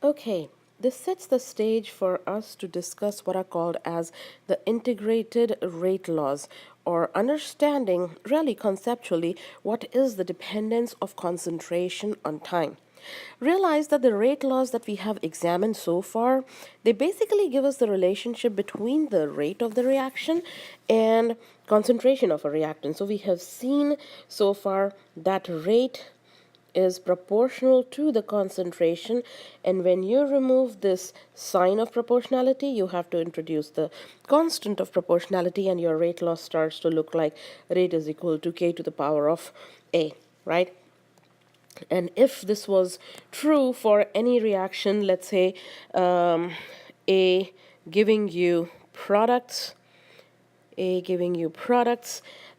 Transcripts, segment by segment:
Okay, this sets the stage for us to discuss what are called as the integrated rate laws, or understanding, really conceptually, what is the dependence of concentration on time. Realize that the rate laws that we have examined so far, they basically give us the relationship between the rate of the reaction and concentration of a reactant. So we have seen so far that rate is proportional to the concentration, and when you remove this sign of proportionality, you have to introduce the constant of proportionality, and your rate law starts to look like rate is equal to k to the power of a, right? And if this was true for any reaction, let's say a giving you products,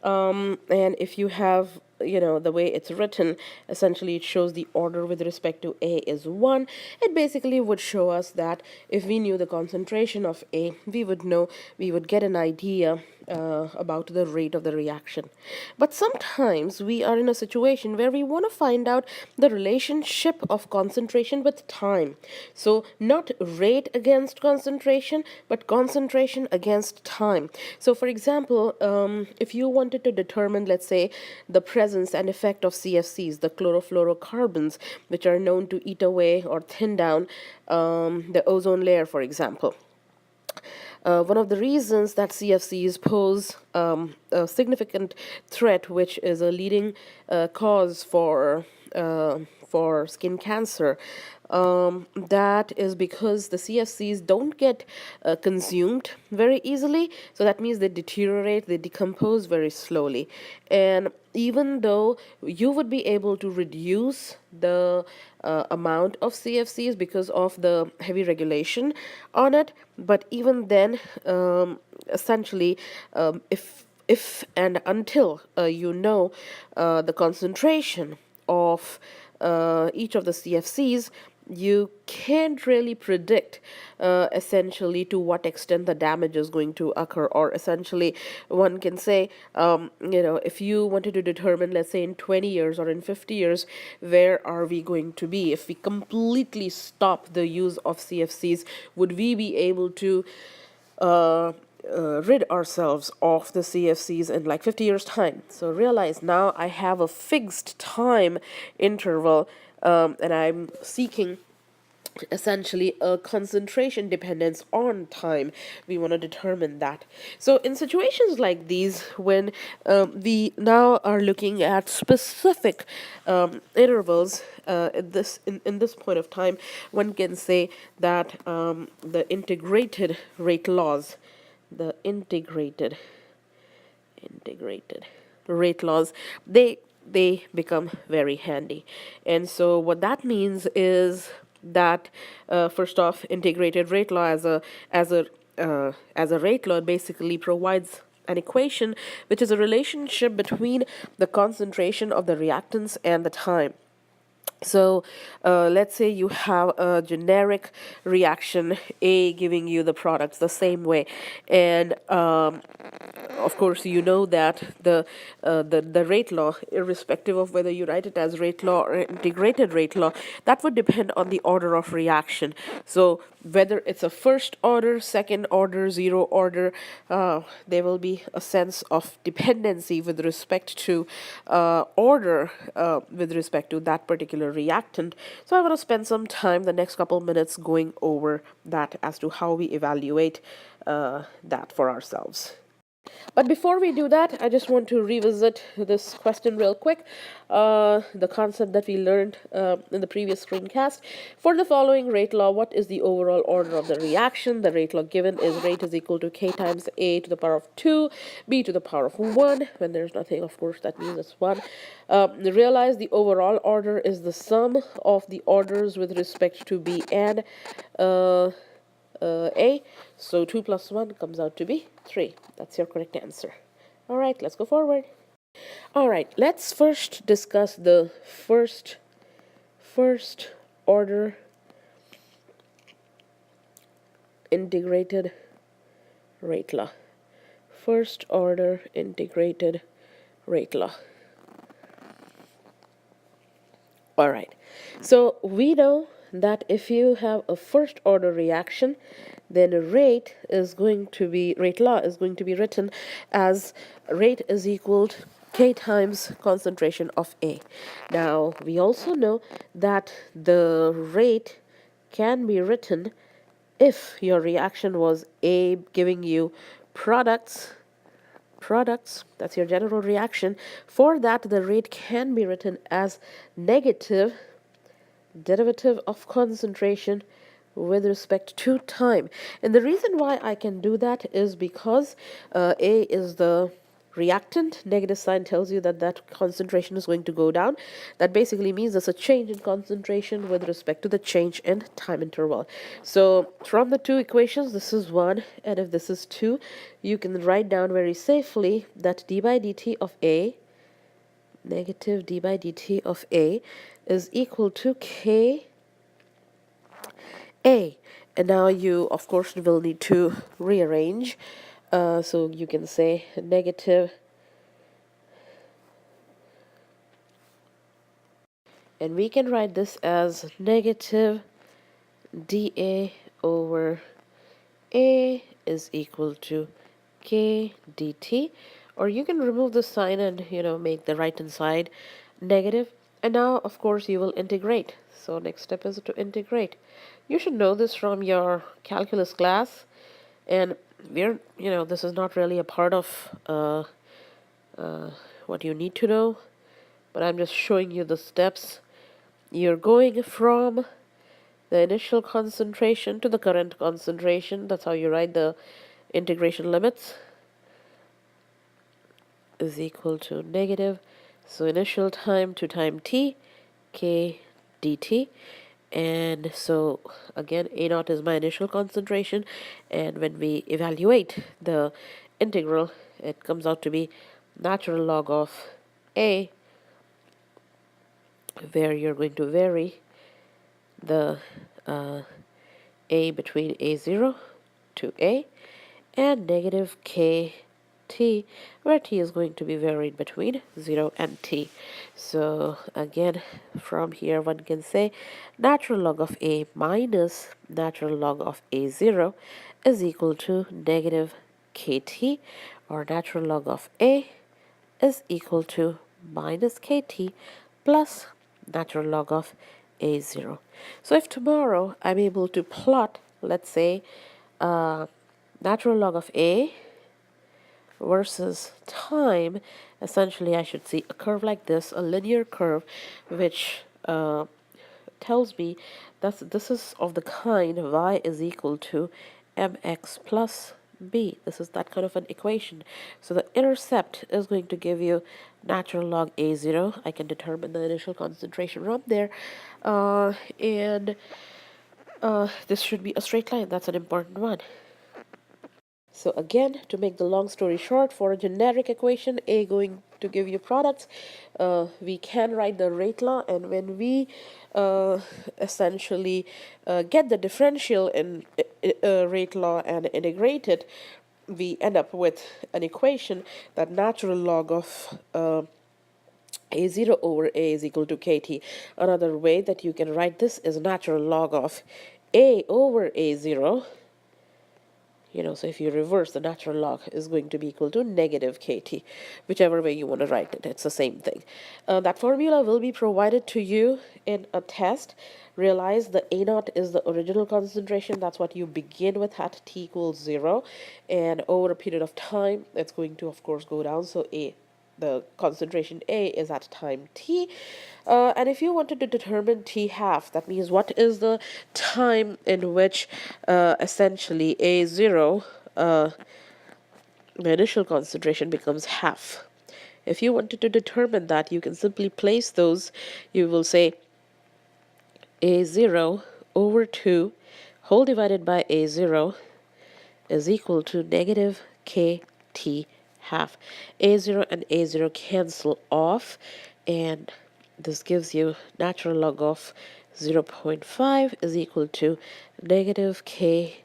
and if you have, the way it's written, essentially it shows the order with respect to A is 1. It basically would show us that if we knew the concentration of A, we would get an idea about the rate of the reaction. But sometimes we are in a situation where we want to find out the relationship of concentration with time. So not rate against concentration, but concentration against time. So for example, if you wanted to determine, let's say, the presence and effect of CFCs, the chlorofluorocarbons, which are known to eat away or thin down the ozone layer, for example. One of the reasons that CFCs pose a significant threat, which is a leading cause for skin cancer, that is because the CFCs don't get consumed very easily. So that means they deteriorate, they decompose very slowly. And even though you would be able to reduce the amount of CFCs because of the heavy regulation on it, but even then, essentially, if and until the concentration of each of the CFCs, you can't really predict essentially to what extent the damage is going to occur. Or essentially, one can say, if you wanted to determine, let's say in 20 years or in 50 years, where are we going to be if we completely stop the use of CFCs? Would we be able to rid ourselves of the CFCs in like 50 years time? So realize now I have a fixed time interval, and I'm seeking essentially a concentration dependence on time. We want to determine that. So in situations like these, when we now are looking at specific intervals, in this point of time, one can say that the integrated rate laws, the integrated rate laws, they become very handy. And so what that means is that first off, integrated rate law as a rate law basically provides an equation which is a relationship between the concentration of the reactants and the time. So let's say you have a generic reaction, A giving you the products the same way, and of course you know that the rate law, irrespective of whether you write it as rate law or integrated rate law, that would depend on the order of reaction. So whether it's a first order, second order, zero order, there will be a sense of dependency with respect to order, with respect to that particular reactant. So I want to spend some time, the next couple minutes, going over that as to how we evaluate that for ourselves. But before we do that, I just want to revisit this question real quick. The concept that we learned in the previous screencast. For the following rate law, what is the overall order of the reaction? The rate law given is rate is equal to k times a to the power of 2, b to the power of 1. When there's nothing, of course, that means it's 1. Realize the overall order is the sum of the orders with respect to b and a. So 2 plus 1 comes out to be 3. That's your correct answer. All right, let's go forward. All right, let's first discuss the first order integrated rate law. First order integrated rate law. All right, so we know that if you have a first order reaction, then rate law is going to be written as rate is equal to K times concentration of A. Now, we also know that the rate can be written if your reaction was A giving you products, that's your general reaction. For that, the rate can be written as negative derivative of concentration with respect to time. And the reason why I can do that is because A is the reactant. Negative sign tells you that that concentration is going to go down. That basically means there's a change in concentration with respect to the change in time interval. So from the two equations, this is 1, and if this is 2, you can write down very safely that d by dt of A, negative d by dt of A, is equal to K A. And now you, of course, will need to rearrange. So you can say negative, and we can write this as negative dA over A is equal to K dt. Or you can remove the sign and, make the right hand side negative. And now, of course, you will integrate. So next step is to integrate. You should know this from your calculus class. And this is not really a part of what you need to know, but I'm just showing you the steps. You're going from the initial concentration to the current concentration. That's how you write the integration limits is equal to negative. So initial time to time t, K dt. And so again, A naught is my initial concentration, and when we evaluate the integral, it comes out to be natural log of A, where you're going to vary the A between A0 to A, and negative kt, where t is going to be varied between 0 and t. So again, from here one can say natural log of A minus natural log of A0 is equal to negative kt, or natural log of A is equal to minus kt plus natural log of A0. So if tomorrow I'm able to plot, let's say, natural log of A versus time, essentially I should see a curve like this, a linear curve, which tells me that this is of the kind y is equal to mx plus b. This is that kind of an equation. So the intercept is going to give you natural log A0. I can determine the initial concentration from there. And this should be a straight line. That's an important one. So again, to make the long story short, for a generic equation, A going to give you products, we can write the rate law, and when we essentially get the differential in rate law and integrate it, we end up with an equation that natural log of A0 over A is equal to KT. Another way that you can write this is natural log of A over A0. So if you reverse, the natural log is going to be equal to negative kt, whichever way you want to write it. It's the same thing. That formula will be provided to you in a test. Realize the A naught is the original concentration. That's what you begin with at t equals 0. And over a period of time, it's going to, of course, go down. So the concentration A is at time t. And if you wanted to determine t half, that means what is the time in which essentially A0, the initial concentration, becomes half. If you wanted to determine that, you can simply place those. You will say A0 over 2 whole divided by A0 is equal to negative kt half. A0 and A0 cancel off, and this gives you natural log of 0.5 is equal to negative k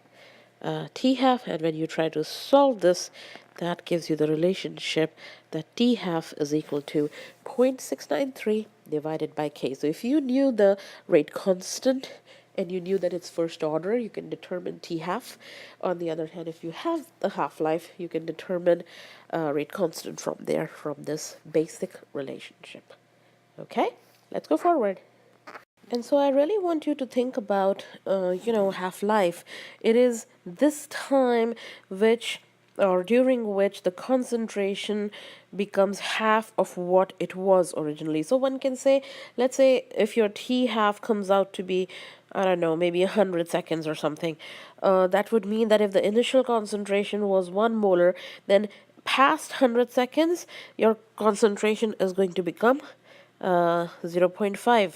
t half, and when you try to solve this, that gives you the relationship that t half is equal to 0.693 divided by K. So if you knew the rate constant and you knew that it's first order, you can determine T half. On the other hand, if you have the half-life, you can determine rate constant from there, from this basic relationship. Okay, let's go forward. And so I really want you to think about, half-life. It is this time which, or during which the concentration becomes half of what it was originally. So one can say, let's say if your T half comes out to be, I don't know, maybe 100 seconds or something, that would mean that if the initial concentration was 1 molar, then past 100 seconds, your concentration is going to become 0.5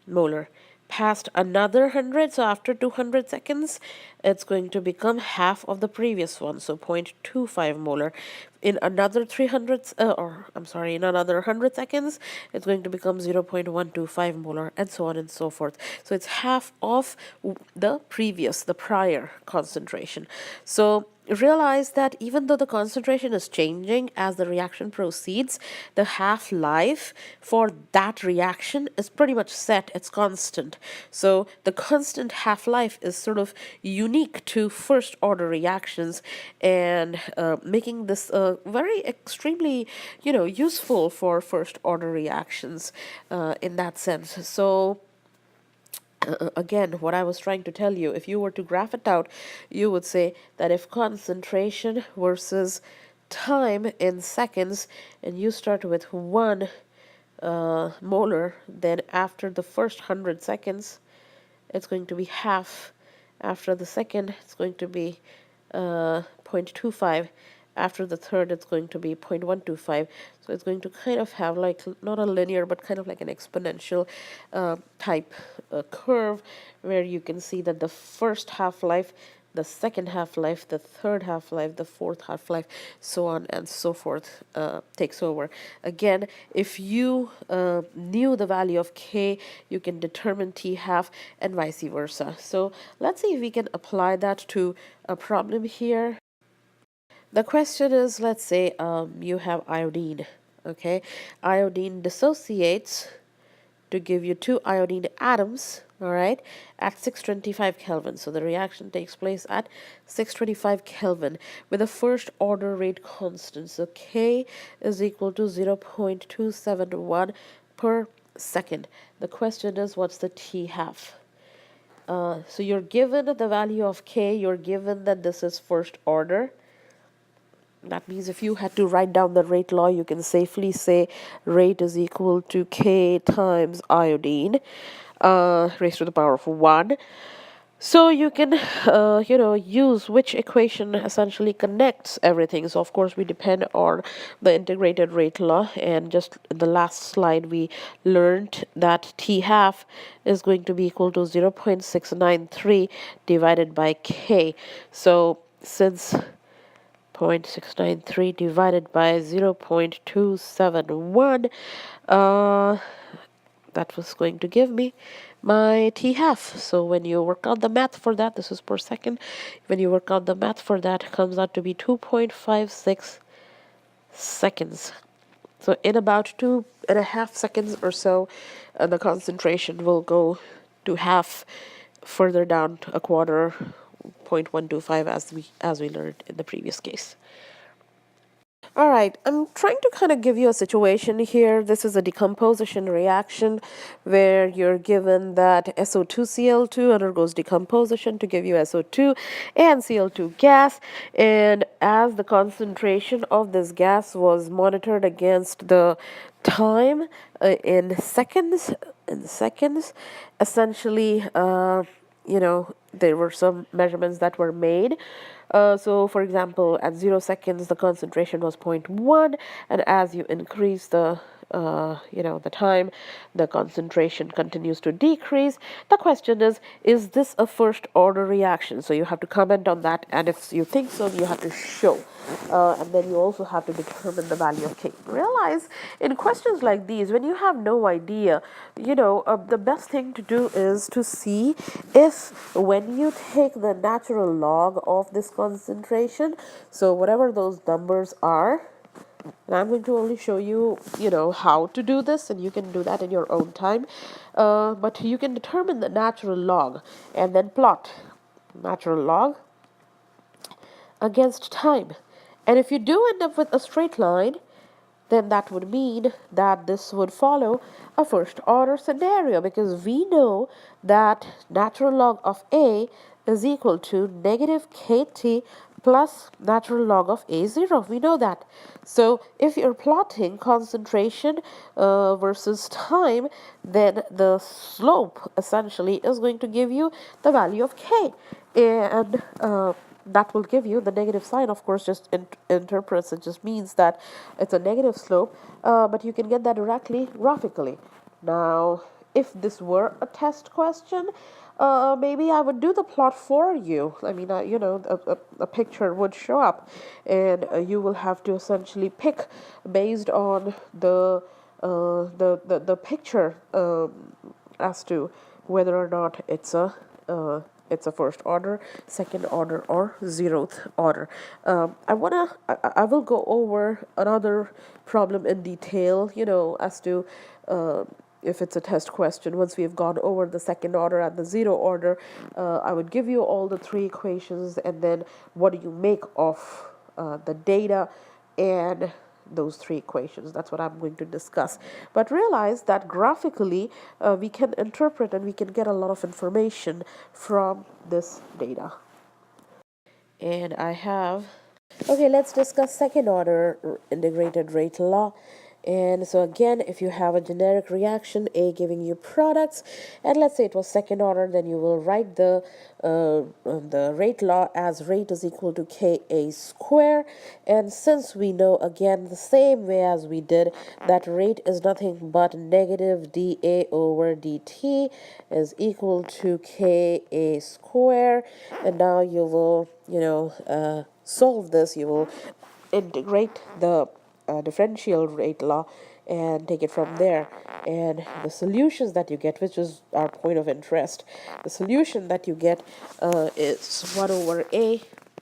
molar. Past another 100, so after 200 seconds, it's going to become half of the previous one, so 0.25 molar. In another 300, in another 100 seconds, it's going to become 0.125 molar, and so on and so forth. So it's half of the prior concentration. So realize that even though the concentration is changing as the reaction proceeds, the half-life for that reaction is pretty much set, it's constant. So the constant half-life is sort of unique to first order reactions, and making this very extremely useful for first order reactions in that sense. So again, what I was trying to tell you, if you were to graph it out, you would say that if concentration versus time in seconds, and you start with 1 molar, then after the first 100 seconds, it's going to be half. After the second, it's going to be 0.25. After the third, it's going to be 0.125. So it's going to kind of have like not a linear, but kind of like an exponential type curve, where you can see that the first half-life, the second half-life, the third half-life, the fourth half-life, so on and so forth, takes over. Again, if you knew the value of K, you can determine T half and vice versa. So let's see if we can apply that to a problem here. The question is, let's say you have iodine, okay? Iodine dissociates to give you 2 iodine atoms, all right, at 625 Kelvin. So the reaction takes place at 625 Kelvin with a first order rate constant. So K is equal to 0.271 per second. The question is, what's the T half? So you're given the value of K, you're given that this is first order. That means if you had to write down the rate law, you can safely say rate is equal to K times iodine raised to the power of 1. So you can, use which equation essentially connects everything. So of course we depend on the integrated rate law, and just in the last slide we learned that T half is going to be equal to 0.693 divided by K. So since 0.693 divided by 0.271, that was going to give me my T half. So when you work out the math for that, this is per second, when you work out the math for that, it comes out to be 2.56 seconds. So in about 2.5 seconds or so, the concentration will go to half, further down to a quarter, 0.125, as we learned in the previous case. All right, I'm trying to kind of give you a situation here. This is a decomposition reaction where you're given that SO2-Cl2 undergoes decomposition to give you SO2 and Cl2 gas. And as the concentration of this gas was monitored against the time in seconds, essentially, there were some measurements that were made. So for example, at 0 seconds, the concentration was 0.1, and as you increase the the time, the concentration continues to decrease. The question is this a first order reaction? So you have to comment on that, and if you think so, you have to show. And then you also have to determine the value of K. Realize in questions like these, when you have no idea, the best thing to do is to see if when you take the natural log of this concentration, so whatever those numbers are, And I'm going to only show you, how to do this, and you can do that in your own time. But you can determine the natural log and then plot natural log against time. And if you do end up with a straight line, then that would mean that this would follow a first order scenario, because we know that natural log of a is equal to negative kt plus natural log of a0. We know that. So if you're plotting concentration versus time, then the slope essentially is going to give you the value of k. And that will give you the negative sign, of course, just interprets it, just means that it's a negative slope, but you can get that directly graphically. Now, if this were a test question, maybe I would do the plot for you. I mean, a picture would show up, and you will have to essentially pick based on the picture, as to whether or not it's a first order, second order, or zeroth order. I will go over another problem in detail, as to if it's a test question. Once we have gone over the second order and the zero order, I would give you all the three equations, and then what do you make of the data and those three equations. That's what I'm going to discuss. But realize that graphically, we can interpret and we can get a lot of information from this data. And I have, okay, let's discuss second order integrated rate law. And so again, if you have a generic reaction, A giving you products, and let's say it was second order, then you will write the rate law as rate is equal to Ka square. And since we know, again, the same way as we did, that rate is nothing but negative dA over dt is equal to Ka square. And now you will, solve this. You will integrate the differential rate law and take it from there. And the solutions that you get, which is our point of interest, the solution that you get is 1 over a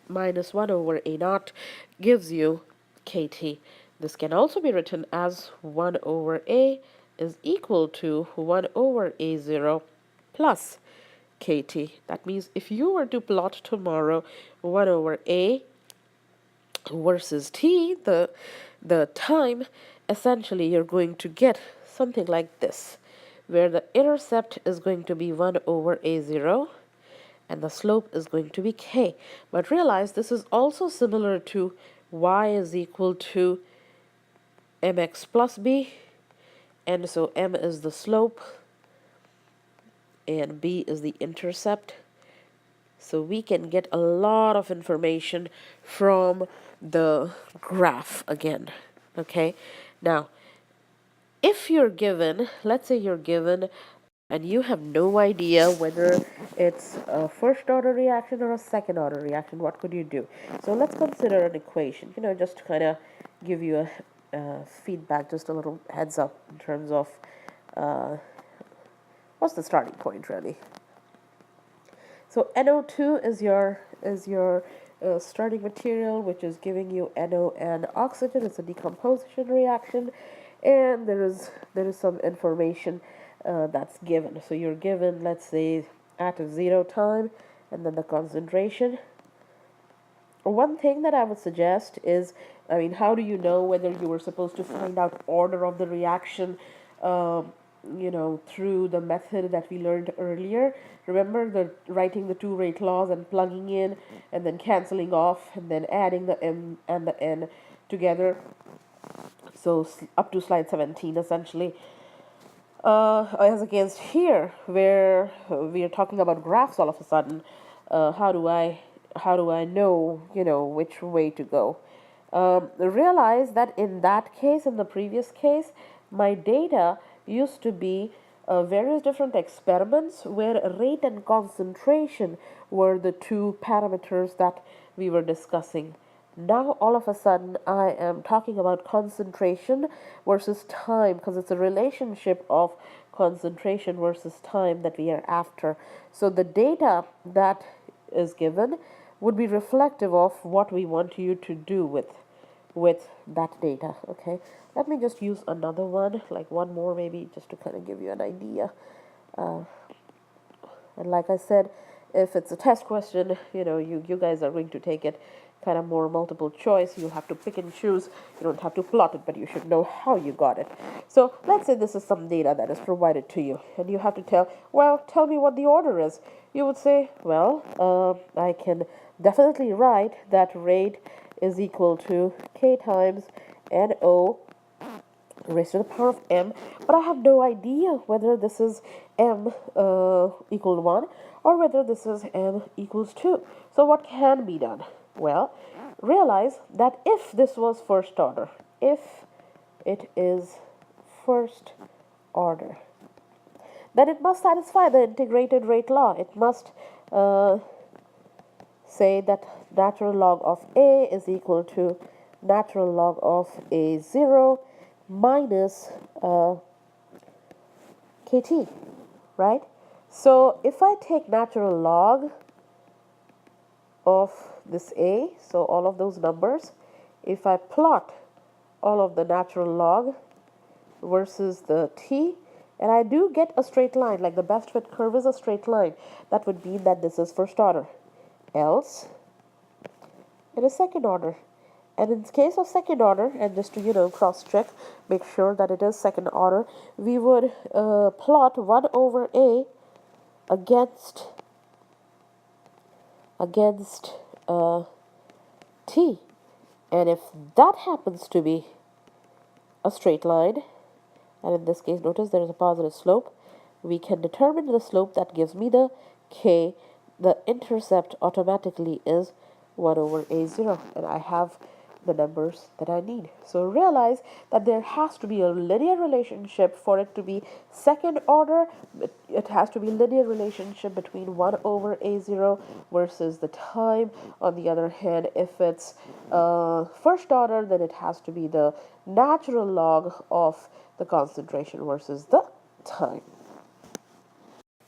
minus 1 over a naught gives you kt. This can also be written as 1 over a is equal to 1 over a0 plus kt. That means if you were to plot tomorrow 1 over a versus t, the time, essentially you're going to get something like this, where the intercept is going to be 1 over a0 and the slope is going to be k. But realize this is also similar to y is equal to mx plus b, and so m is the slope and b is the intercept. So we can get a lot of information from the graph again. Okay, now if you're given, let's say you're given and you have no idea whether it's a first order reaction or a second order reaction, what could you do? So let's consider an equation, just to kind of give you a feedback, just a little heads up in terms of what's the starting point really. So NO2 is your starting material, which is giving you NO and oxygen. It's a decomposition reaction, and there is some information that's given. So you're given, let's say, at a 0 time, and then the concentration. One thing that I would suggest is, I mean, how do you know whether you were supposed to find out order of the reaction? Through the method that we learned earlier. Remember writing the two rate laws and plugging in and then canceling off and then adding the m and the n together. So up to slide 17 essentially. As against here, where we are talking about graphs all of a sudden, how do I know, which way to go? Realize that in that case, in the previous case, my data used to be various different experiments where rate and concentration were the two parameters that we were discussing. Now, all of a sudden, I am talking about concentration versus time, because it's a relationship of concentration versus time that we are after. So the data that is given would be reflective of what we want you to do with with that data. Okay, let me just use another one, like one more maybe, just to kind of give you an idea. And like I said, if it's a test question, you guys are going to take it kind of more multiple choice. You have to pick and choose. You don't have to plot it, but you should know how you got it. So let's say this is some data that is provided to you, and you have to tell me what the order is. You would say, I can definitely write that rate is equal to k times NO raised to the power of m, but I have no idea whether this is m equal to 1 or whether this is m equals 2. So what can be done? Well, realize that if this was first order, if it is first order, then it must satisfy the integrated rate law. It must say that natural log of a is equal to natural log of a0 minus kt, right? So if I take natural log of this a, so all of those numbers, if I plot all of the natural log versus the t, and I do get a straight line, like the best fit curve is a straight line, that would mean that this is first order. Else, it is second order. And in case of second order, and just to cross check, make sure that it is second order, we would plot 1 over a against t. And if that happens to be a straight line, and in this case notice there is a positive slope, we can determine the slope that gives me the k. The intercept automatically is 1 over a0, and I have the numbers that I need. So realize that there has to be a linear relationship for it to be second order. It has to be linear relationship between 1 over a0 versus the time. On the other hand, if it's first order, then it has to be the natural log of the concentration versus the time.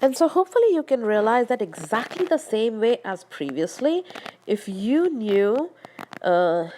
And so hopefully you can realize that exactly the same way as previously, if you knew the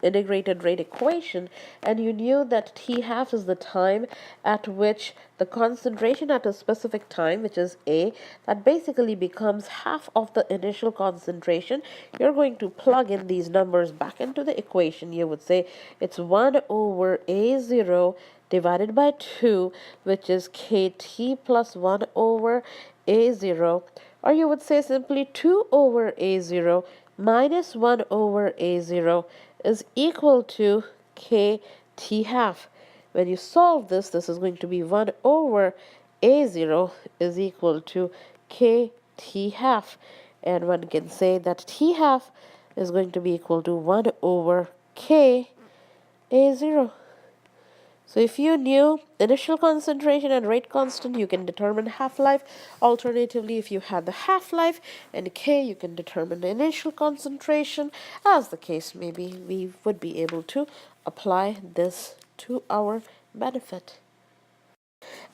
integrated rate equation, and you knew that T half is the time at which the concentration at a specific time, which is A, that basically becomes half of the initial concentration, you're going to plug in these numbers back into the equation. You would say it's 1 over A0 divided by 2, which is KT plus 1 over A0, or you would say simply 2 over A0 minus 1 over A0 is equal to kt half. When you solve this, this is going to be 1 over a0 is equal to kt half. And one can say that t half is going to be equal to 1 over k a0. So if you knew initial concentration and rate constant, you can determine half-life. Alternatively, if you had the half-life and K, you can determine the initial concentration. As the case may be, we would be able to apply this to our benefit.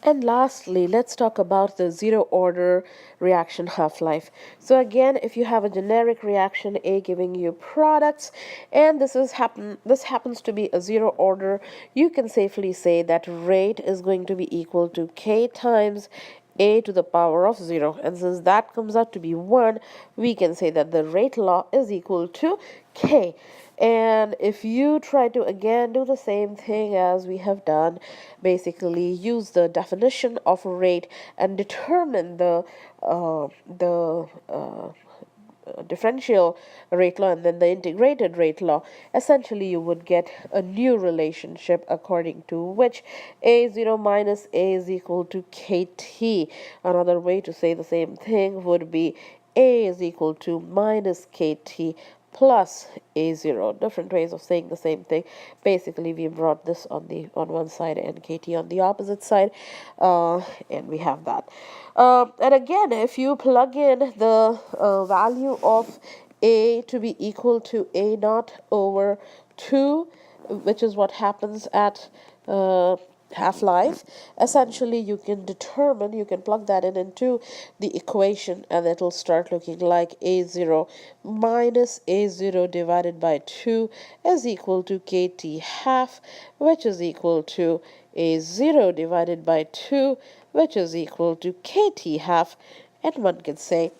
And lastly, let's talk about the zero order reaction half-life. So again, if you have a generic reaction A giving you products, and this happens to be a zero order, you can safely say that rate is going to be equal to K times A to the power of 0. And since that comes out to be 1, we can say that the rate law is equal to K. And if you try to again do the same thing as we have done, basically use the definition of rate and determine the differential rate law and then the integrated rate law, essentially you would get a new relationship according to which A0 minus A is equal to KT. Another way to say the same thing would be A is equal to minus KT plus A0. Different ways of saying the same thing. Basically, we brought this on one side and KT on the opposite side, and we have that. And again, if you plug in the value of A to be equal to A naught over 2, which is what happens at half-life, essentially you can determine, you can plug that in into the equation, and it'll start looking like A0 minus A0 divided by 2 is equal to KT half, which is equal to A0 divided by 2, which is equal to KT half. And one can say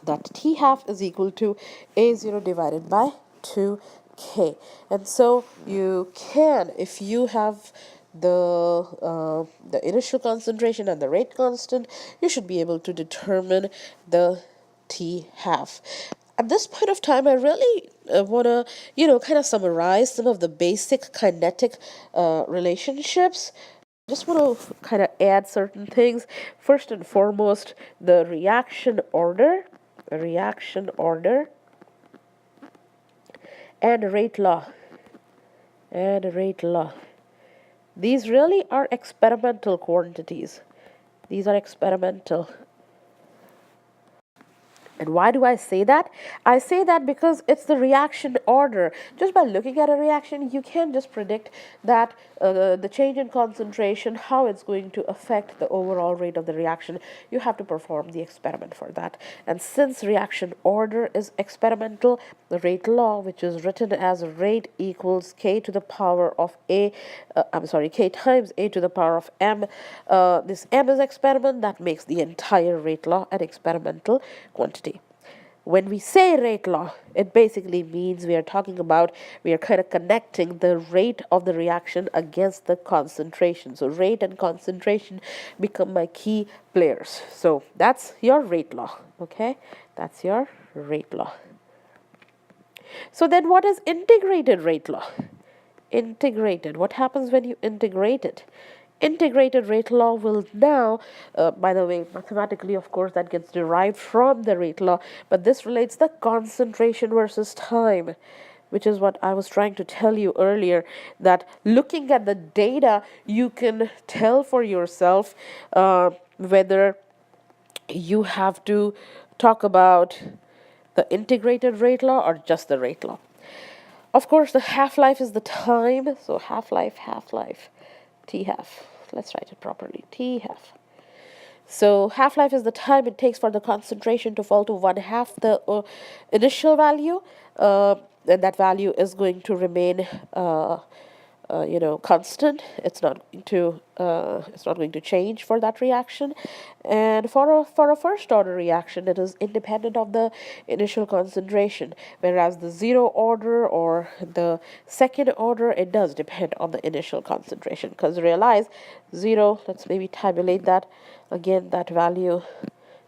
that T half is equal to A0 divided by 2K. And so you can, if you have the initial concentration and the rate constant, you should be able to determine the T half. At this point of time, I really want to, kind of summarize some of the basic kinetic relationships. Just want to kind of add certain things. First and foremost, the reaction order, and rate law, These really are experimental quantities. These are experimental. And why do I say that? I say that because it's the reaction order. Just by looking at a reaction, you can't just predict that the change in concentration, how it's going to affect the overall rate of the reaction. You have to perform the experiment for that. And since reaction order is experimental, the rate law, which is written as rate equals K to the power of K times A to the power of M. This M is experiment. That makes the entire rate law an experimental quantity. When we say rate law, it basically means we are kind of connecting the rate of the reaction against the concentration. So rate and concentration become my key players. So that's your rate law, okay? That's your rate law. So then what is integrated rate law? Integrated. What happens when you integrate it? Integrated rate law will now, by the way, mathematically, of course, that gets derived from the rate law, but this relates the concentration versus time, which is what I was trying to tell you earlier, that looking at the data, you can tell for yourself whether you have to talk about the integrated rate law or just the rate law. Of course, the half-life is the time, so half-life, T half. Let's write it properly, T half. So half-life is the time it takes for the concentration to fall to 1/2 the initial value, and that value is going to remain constant. It's not going to change for that reaction. And for a first order reaction, it is independent of the initial concentration, whereas the zero order or the second order, it does depend on the initial concentration. Because realize zero, let's maybe tabulate that again. That value,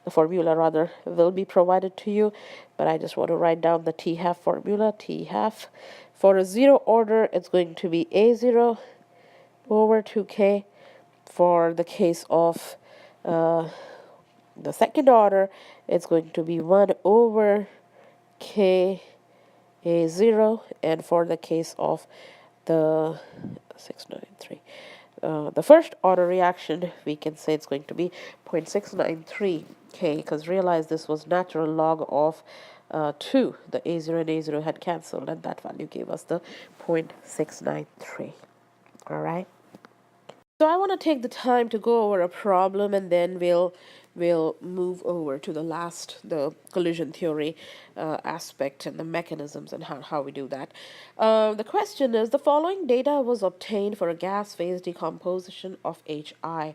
the formula rather, will be provided to you, but I just want to write down the T half formula. T half for a zero order, it's going to be A0 over 2K. For the case of the second order, it's going to be 1 over K A0, and for the case of the 693, the first order reaction, we can say it's going to be 0.693 K, because realize this was natural log of 2. The A0 and A0 had cancelled, and that value gave us the 0.693. All right. So I want to take the time to go over a problem, and then we'll move over to the collision theory aspect and the mechanisms and how we do that. The question is, the following data was obtained for a gas phase decomposition of HI.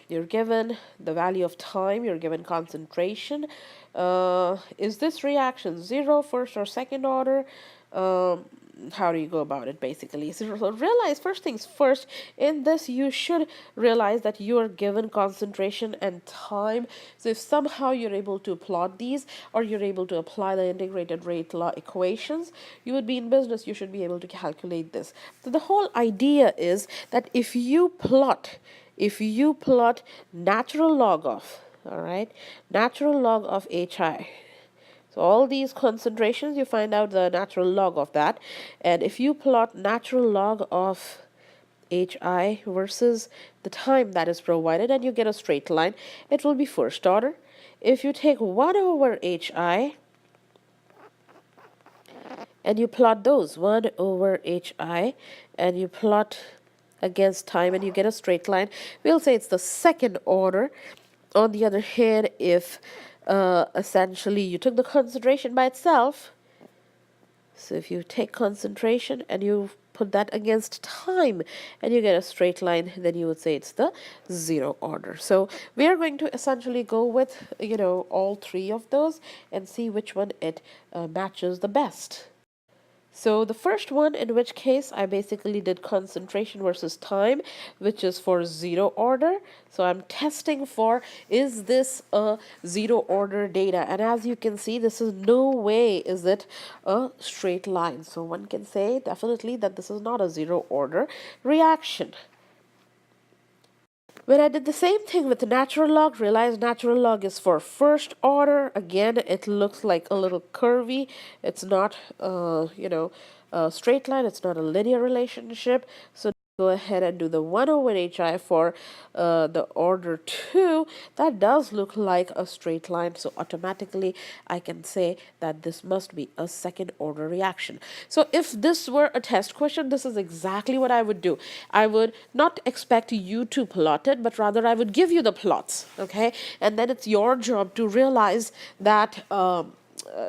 You're given the value of time, you're given concentration. Is this reaction zero, first or second order? How do you go about it, basically? So realize, first things first, in this you should realize that you are given concentration and time. So if somehow you're able to plot these, or you're able to apply the integrated rate law equations, you would be in business. You should be able to calculate this. So the whole idea is that if you plot natural log of, all right, natural log of HI. So all these concentrations, you find out the natural log of that. And if you plot natural log of HI versus the time that is provided, and you get a straight line, it will be first order. If you take 1 over HI and you plot those, 1 over HI, and you plot against time and you get a straight line, we'll say it's the second order. On the other hand, if essentially you took the concentration by itself, so if you take concentration and you put that against time and you get a straight line, then you would say it's the zero order. So we are going to essentially go with, all three of those and see which one it matches the best. So the first one, in which case I basically did concentration versus time, which is for zero order. So I'm testing for, is this a zero order data? And as you can see, this is no way is it a straight line. So one can say definitely that this is not a zero order reaction. When I did the same thing with the natural log, realized natural log is for first order. Again, it looks like a little curvy. It's not, a straight line. It's not a linear relationship. So go ahead and do the 1 over hi for the order 2. That does look like a straight line, so automatically I can say that this must be a second order reaction. So if this were a test question, this is exactly what I would do. I would not expect you to plot it, but rather I would give you the plots, okay? And then it's your job to realize that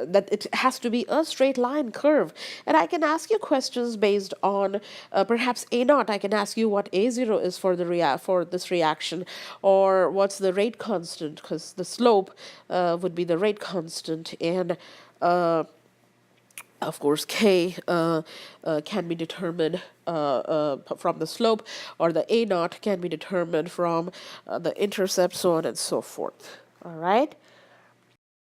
that it has to be a straight line curve. And I can ask you questions based on perhaps A naught. I can ask you what A0 is for the for this reaction, or what's the rate constant, because the slope would be the rate constant, and of course, K can be determined from the slope, or the A naught can be determined from the intercept, so on and so forth. All right.